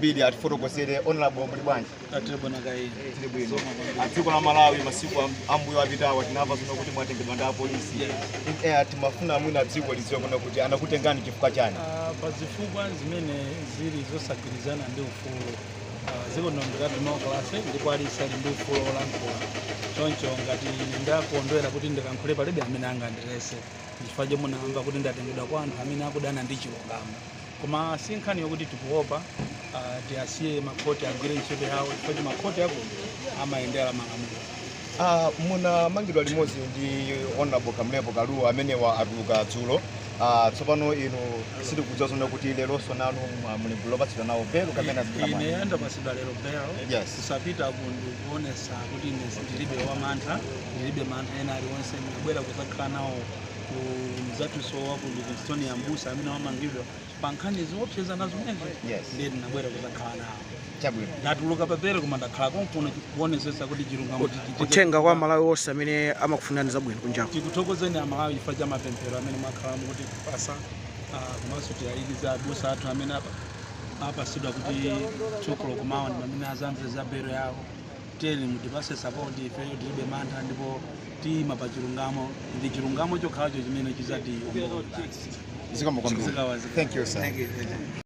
bidi atifotokozere honorable Mulibwanji. Atribona kai. Adziko la Malawi masiku ambuyo apitawa tinamva zino kuti mwatengedwa ndi apolisi. Timafuna mwina dziko lidziwe kuna kuti anakutengani chifukwa chani. Pazifukwa zimene zili zosagwirizana ndi ufulu. Ziko nombera democracy ndipo ali sali ndi ufulu olankhula. Choncho ngati ndakondwera kuti ndikankhule palibe amene angandirese. Chifukwa chomwe munamva kuti ndatengedwa kwa anthu amene akudana ndi chilungamo. Koma sinkhani yokuti tikuopa tiasiye makhoti agwire ntchito yawo chifukwa makhoti ako amayendera malamulo. Muna mangidwa limodzi ndi honorable Kamlepo Kaluwa amene atuluka dzulo. Tsopano inu sitikudziwa zona kuti leronso nanu muli kulopatsidwa nawo belo kamene ine yanda pasidwa lero belo. Yes. Kusapita kundu kuonesa kuti ine ndilibe wamantha, ndilibe mantha ena aliwonse ndibwera kuzakhala nawo ku mzatuso wa ku Livingstone ya Mbusa amene wamangidwa pankhani ziopseza nazo mwenje. Yes. Ndiye ndinabwera kuzakhala nawo. Chabwino. Ndatuluka papere koma ndakhala konkuno kuonesesa kuti chilungamo kutenga kwa Malawi wonse amene amakufunani zabwino kunjaku. Tikuthokozeni Amalawi chifukwa cha mapemphero amene mwakhala mukuti kupasa komanso tiyalikiza abusa athu amene apasidwa kuti tsogolo kumawa ndi amene azamve za belo yawo. Tiyeni mutipase support ifeyo tilibe mantha ndipo tiyima pa chilungamo ndi chilungamo chokhacho chimene chizati Thank you, sir. Thank you.